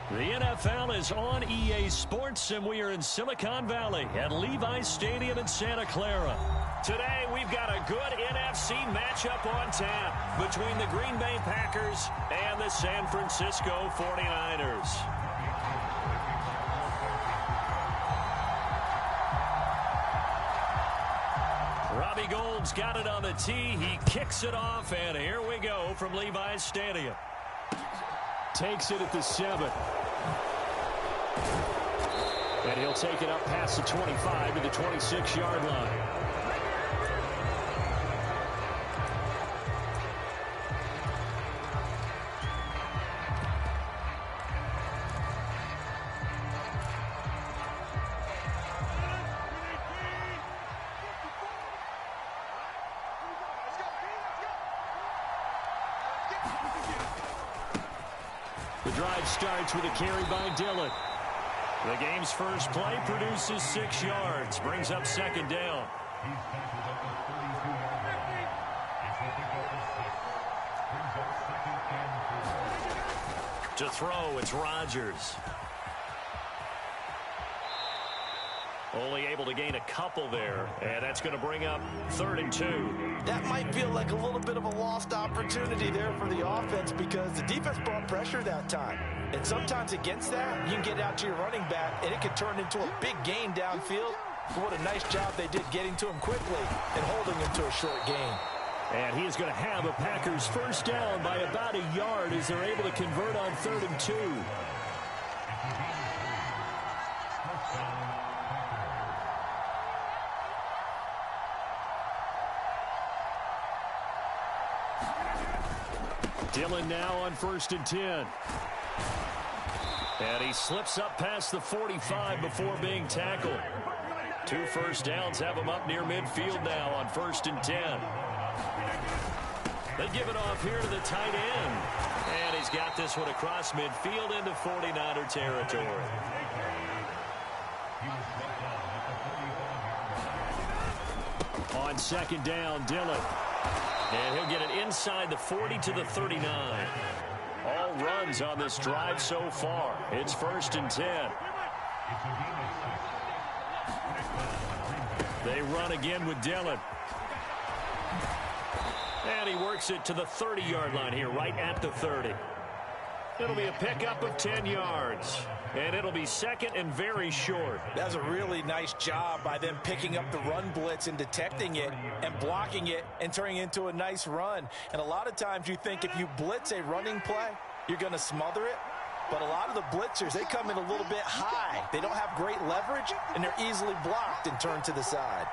The NFL is on EA Sports, and we are in Silicon Valley at Levi's Stadium in Santa Clara. Today, we've got a good NFC matchup on tap between the Green Bay Packers and the San Francisco 49ers. Robbie Gould's got it on the tee. He kicks it off, and here we go from Levi's Stadium. Takes it at the 7. And he'll take it up past the 25 to the 26-yard line. The drive starts with a carry by Dillon. The game's first play produces 6 yards, brings up second down. To throw, it's Rodgers. Only able to gain a couple there, and that's going to bring up 3rd and 2. That might feel like a little bit of a lost opportunity there for the offense because the defense brought pressure that time. And sometimes against that, you can get out to your running back, and it can turn into a big gain downfield. But what a nice job they did getting to him quickly and holding him to a short gain. And he is going to have a Packers first down by about a yard as they're able to convert on 3rd and 2. Dillon now on 1st and 10. And he slips up past the 45 before being tackled. 2 first downs have him up near midfield now on 1st and 10. They give it off here to the tight end. And he's got this one across midfield into 49er territory. On 2nd down, Dillon. And he'll get it inside the 40 to the 39. All runs on this drive so far. It's 1st and 10. They run again with Dillon. And he works it to the 30-yard line here, right at the 30. It'll be a pickup of 10 yards. And it'll be 2nd and very short. That's a really nice job by them picking up the run blitz and detecting it and blocking it and turning it into a nice run. And a lot of times you think if you blitz a running play, you're going to smother it. But a lot of the blitzers, they come in a little bit high. They don't have great leverage, and they're easily blocked and turned to the side.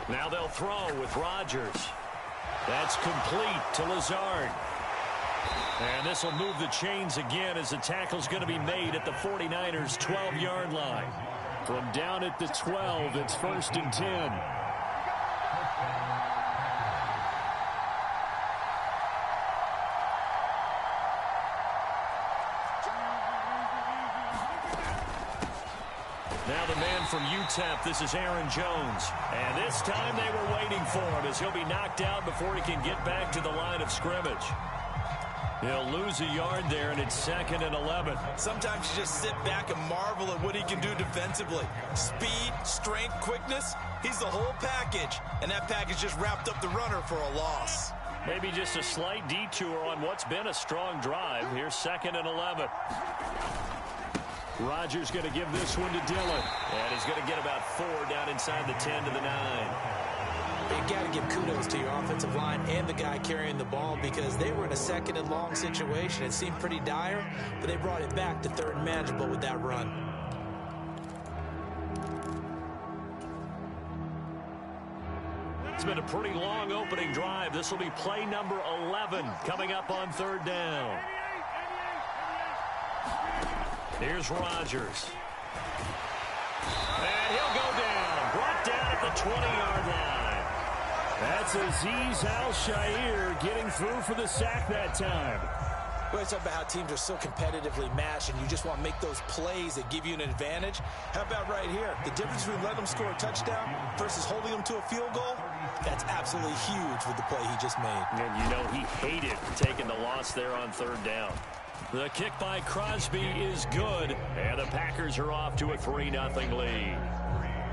Now they'll throw with Rodgers. That's complete to Lazard. And this will move the chains again as the tackle's going to be made at the 49ers' 12-yard line. From down at the 12, it's 1st and 10. Now the man from UTEP, this is Aaron Jones. And this time they were waiting for him as he'll be knocked out before he can get back to the line of scrimmage. He'll lose a yard there, and it's 2nd and 11. Sometimes you just sit back and marvel at what he can do defensively. Speed, strength, quickness, he's the whole package. And that package just wrapped up the runner for a loss. Maybe just a slight detour on what's been a strong drive. Here's 2nd and 11. Rodgers going to give this one to Dillon. And he's going to get about 4 down inside the 10 to the 9. You got to give kudos to your offensive line and the guy carrying the ball because they were in a 2nd and long situation. It seemed pretty dire, but they brought it back to 3rd and manageable with that run. It's been a pretty long opening drive. This will be play number 11 coming up on 3rd down. Here's Rodgers. And he'll go down. Brought down at the 20-yard line. That's Azeez Al-Shaair getting through for the sack that time. We always talk about how teams are so competitively matched, and you just want to make those plays that give you an advantage. How about right here? The difference between letting them score a touchdown versus holding them to a field goal, that's absolutely huge with the play he just made. And you know he hated taking the loss there on third down. The kick by Crosby is good, and the Packers are off to a 3-0 lead.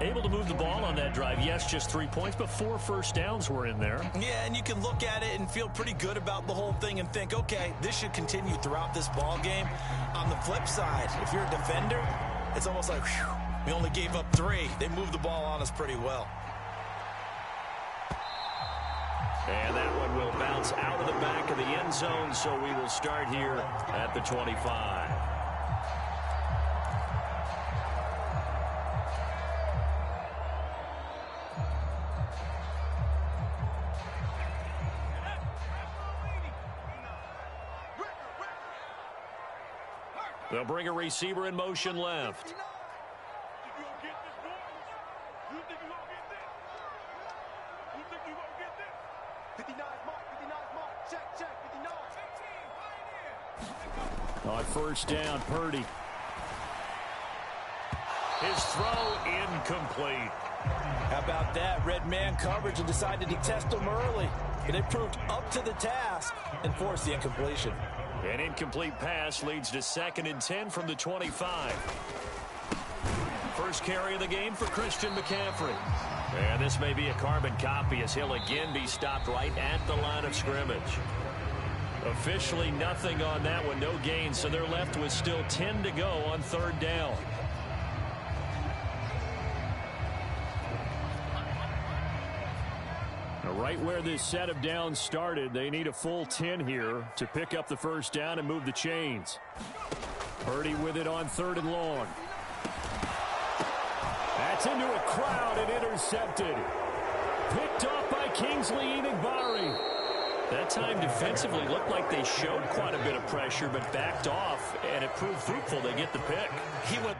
Able to move the ball on that drive. Yes, just 3 points, but 4 first downs were in there. Yeah, and you can look at it and feel pretty good about the whole thing and think, okay, this should continue throughout this ball game. On the flip side, if you're a defender, it's almost like, whew, we only gave up 3. They moved the ball on us pretty well. And that one will bounce out of the back of the end zone, so we will start here at the 25. They'll bring a receiver in motion left. On first down, Purdy. His throw incomplete. How about that? Red man coverage and decided to test him early. But it proved up to the task and forced the incompletion. An incomplete pass leads to 2nd and 10 from the 25. First carry of the game for Christian McCaffrey. And this may be a carbon copy as he'll again be stopped right at the line of scrimmage. Officially nothing on that one, no gain, so they're left with still 10 to go on third down. Right where this set of downs started, they need a full 10 here to pick up the first down and move the chains. Purdy with it on 3rd and long. That's into a crowd and intercepted. Picked off by Kingsley Enagbare. That time defensively looked like they showed quite a bit of pressure but backed off, and it proved fruitful. They get the pick. He went.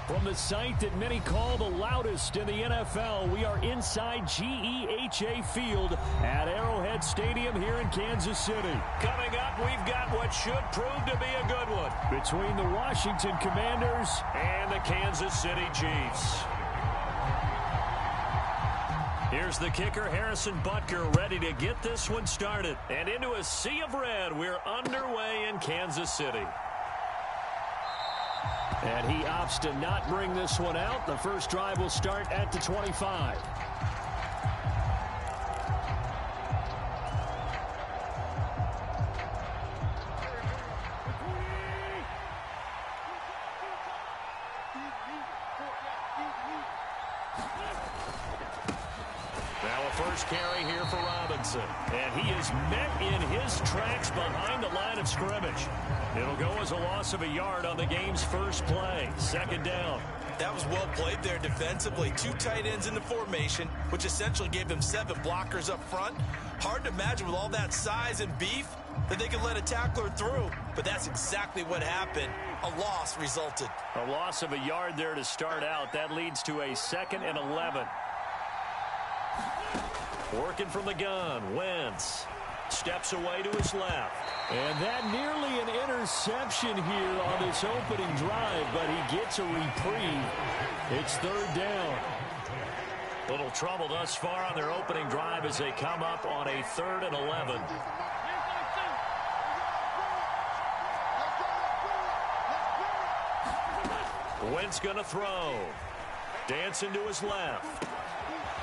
From the site that many call the loudest in the NFL, we are inside GEHA Field at Arrowhead Stadium here in Kansas City. Coming up, we've got what should prove to be a good one between the Washington Commanders and the Kansas City Chiefs. Here's the kicker, Harrison Butker, ready to get this one started. And into a sea of red, we're underway in Kansas City. And he opts to not bring this one out. The first drive will start at the 25. first carry here for Robinson. And he is met in his tracks behind the line of scrimmage. It'll go as a loss of a yard on the game's first play. Second down. That was well played there defensively. 2 tight ends in the formation, which essentially gave them 7 blockers up front. Hard to imagine with all that size and beef that they could let a tackler through. But that's exactly what happened. A loss resulted. A loss of a yard there to start out. That leads to a 2nd and 11. Working from the gun, Wentz steps away to his left. And that nearly an interception here on this opening drive, but he gets a reprieve. It's 3rd down. Little trouble thus far on their opening drive as they come up on a 3rd and 11. Wentz going to throw. Dancing to his left.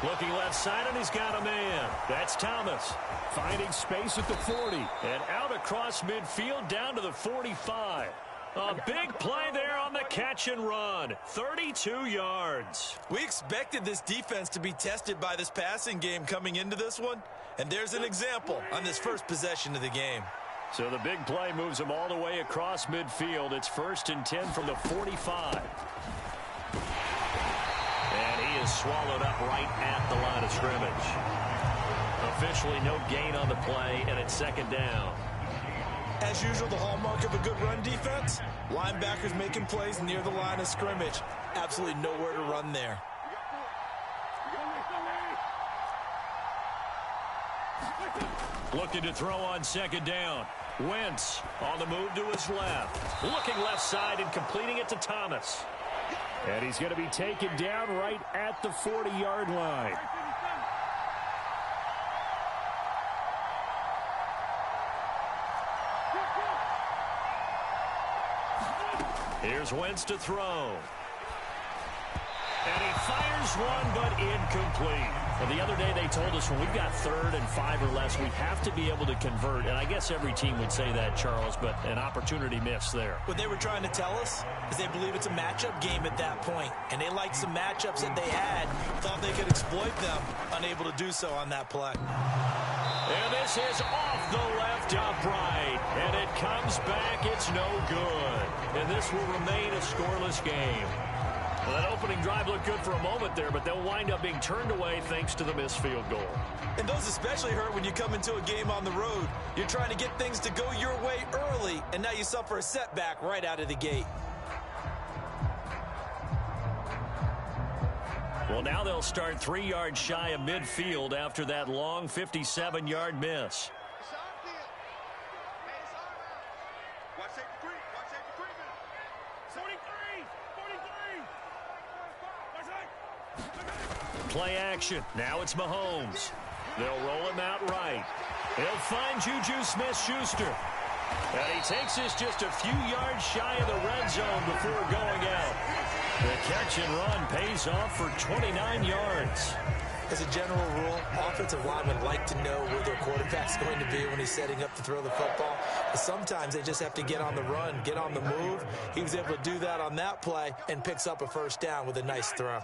Looking left side, and he's got a man. That's Thomas. Finding space at the 40. And out across midfield down to the 45. A big play there on the catch and run. 32 yards. We expected this defense to be tested by this passing game coming into this one. And there's an example on this first possession of the game. So the big play moves them all the way across midfield. It's 1st and 10 from the 45. And he is swallowed up right at the line of scrimmage. Officially no gain on the play, and it's 2nd down. As usual, the hallmark of a good run defense, linebackers making plays near the line of scrimmage. Absolutely nowhere to run there. Looking to throw on 2nd down. Wentz on the move to his left. Looking left side and completing it to Thomas. And he's going to be taken down right at the 40-yard line. Here's Wentz to throw. And he fires one, but incomplete. Well, the other day they told us when we've got 3rd and 5 or less, we have to be able to convert. And I guess every team would say that, Charles, but an opportunity missed there. What they were trying to tell us is they believe it's a matchup game at that point. And they liked some matchups that they had, thought they could exploit them, unable to do so on that play. And this is off the left upright. And it comes back. It's no good. And this will remain a scoreless game. Well, that opening drive looked good for a moment there, but they'll wind up being turned away thanks to the missed field goal. And those especially hurt when you come into a game on the road. You're trying to get things to go your way early, and now you suffer a setback right out of the gate. Well, now they'll start 3 yards shy of midfield after that long 57-yard miss. Play action. Now it's Mahomes. They'll roll him out right. He'll find Juju Smith-Schuster. And he takes this just a few yards shy of the red zone before going out. The catch and run pays off for 29 yards. As a general rule, offensive linemen like to know where their quarterback's going to be when he's setting up to throw the football. But sometimes they just have to get on the run, get on the move. He was able to do that on that play and picks up a 1st down with a nice throw.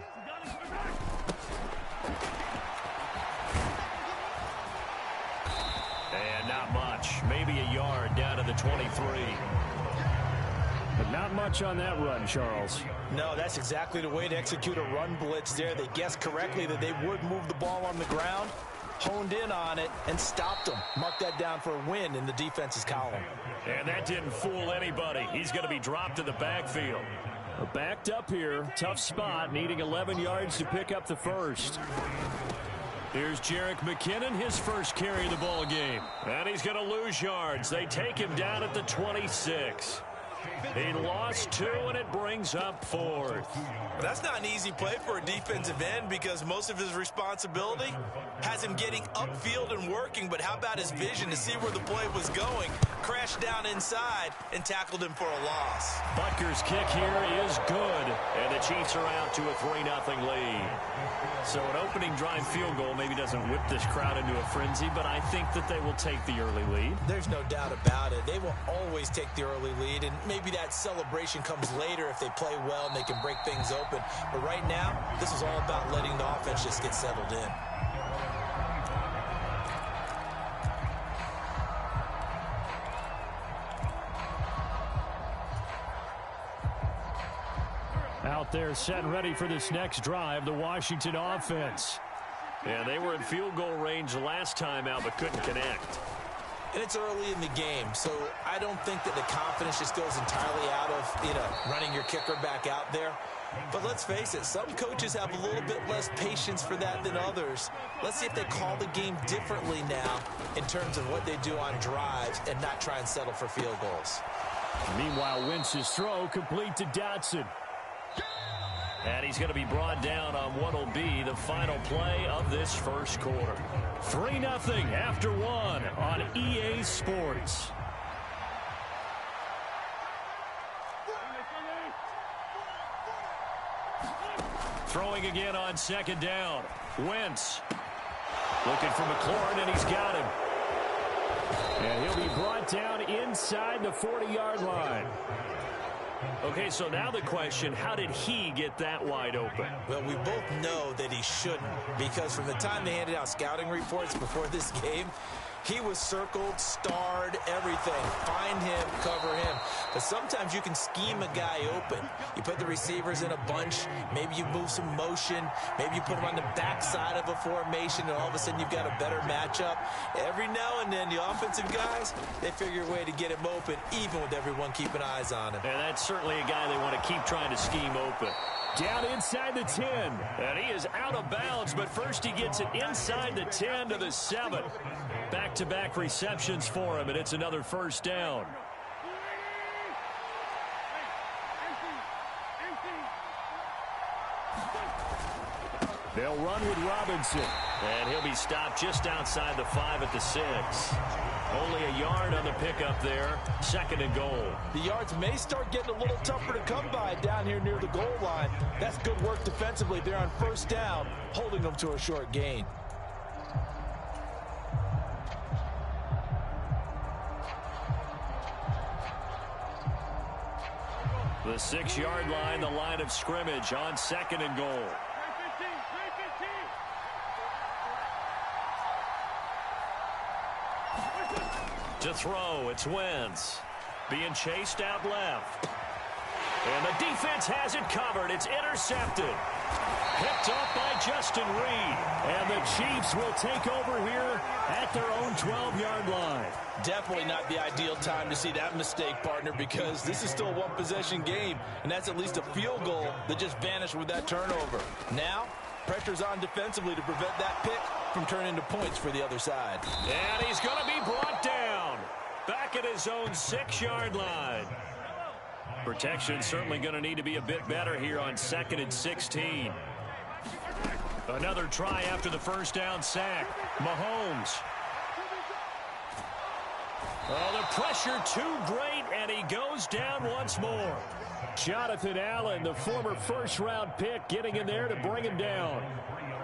And not much. Maybe a yard down to the 23. But not much on that run, Charles. No, that's exactly the way to execute a run blitz there. They guessed correctly that they would move the ball on the ground, honed in on it, and stopped them. Mark that down for a win in the defense's column. And that didn't fool anybody. He's going to be dropped in the backfield. Backed up here. Tough spot, needing 11 yards to pick up the 1st. Here's Jerick McKinnon, his first carry of the ball game. And he's going to lose yards. They take him down at the 26. He lost 2, and it brings up 4th. That's not an easy play for a defensive end because most of his responsibility has him getting upfield and working, but how about his vision to see where the play was going, crashed down inside, and tackled him for a loss. Butker's kick here is good, and the Chiefs are out to a 3-0 lead. So an opening drive field goal maybe doesn't whip this crowd into a frenzy, but I think that they will take the early lead. There's no doubt about it. They will always take the early lead, and maybe that celebration comes later if they play well and they can break things open. But right now, this is all about letting the offense just get settled in. Out there set and ready for this next drive, the Washington offense. Yeah, they were in field goal range last time out but couldn't connect. And it's early in the game, so I don't think that the confidence just goes entirely out of, running your kicker back out there. But let's face it, some coaches have a little bit less patience for that than others. Let's see if they call the game differently now in terms of what they do on drives and not try and settle for field goals. Meanwhile, Wentz's throw complete to Dotson. And he's going to be brought down on what will be the final play of this first quarter. 3-0 after one on EA Sports. Throwing again on second down. Wentz looking for McLaurin, and he's got him. And he'll be brought down inside the 40-yard line. Okay, so now the question, how did he get that wide open? Well, we both know that he shouldn't, because from the time they handed out scouting reports before this game, he was circled, starred, everything. Find him, cover him. But sometimes you can scheme a guy open. You put the receivers in a bunch. Maybe you move some motion. Maybe you put them on the backside of a formation, and all of a sudden you've got a better matchup. Every now and then, the offensive guys, they figure a way to get him open, even with everyone keeping eyes on him. And that's certainly a guy they want to keep trying to scheme open. Down inside the 10. And he is out of bounds, but first he gets it inside the 10 to the 7. Back-to-back receptions for him, and it's another first down. They'll run with Robinson. And he'll be stopped just outside the 5 at the 6. Only a yard on the pickup there. 2nd and goal. The yards may start getting a little tougher to come by down here near the goal line. That's good work defensively there on first down, holding them to a short gain. The 6-yard line, the line of scrimmage on 2nd and goal. To throw, it's Wentz. Being chased out left. And the defense has it covered. It's intercepted. Picked up by Justin Reed. And the Chiefs will take over here at their own 12-yard line. Definitely not the ideal time to see that mistake, partner, because this is still a one-possession game, and that's at least a field goal that just vanished with that turnover. Now, pressure's on defensively to prevent that pick from turning into points for the other side. And he's going to be brought down back at his own 6-yard line. Protection certainly going to need to be a bit better here on 2nd and 16. Another try after the first down sack. Mahomes. Oh, the pressure too great, and he goes down once more. Jonathan Allen, the former first-round pick, getting in there to bring him down.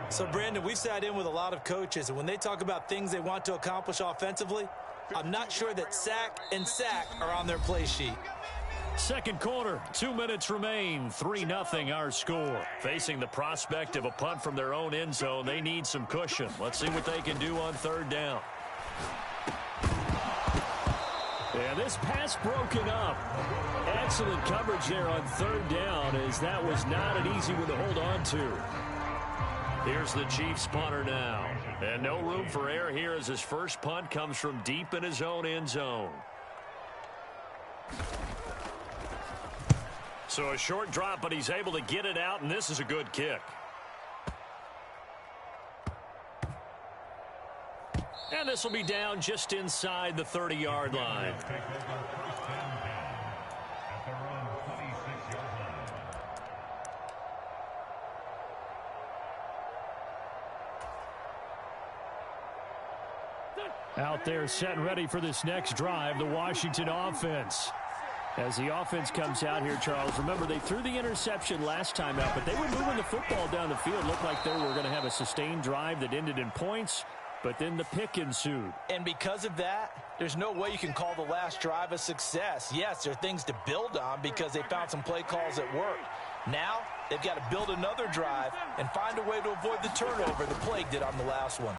So, Brandon, we've sat in with a lot of coaches, and when they talk about things they want to accomplish offensively, I'm not sure that sack and sack are on their play sheet. Second quarter, 2 minutes remain. 3-0 our score. Facing the prospect of a punt from their own end zone, they need some cushion. Let's see what they can do on 3rd down. And this pass broken up. Excellent coverage there on 3rd down, as that was not an easy one to hold on to. Here's the Chiefs punter now. And no room for error here as his first punt comes from deep in his own end zone. So a short drop, but he's able to get it out, and this is a good kick. And this will be down just inside the 30-yard line. Out there set and ready for this next drive, the Washington offense. As the offense comes out here, Charles, remember they threw the interception last time out, but they were moving the football down the field. Looked like they were going to have a sustained drive that ended in points, but then the pick ensued. And because of that, there's no way you can call the last drive a success. Yes, there are things to build on because they found some play calls that worked. Now, they've got to build another drive and find a way to avoid the turnover the Plague did on the last one.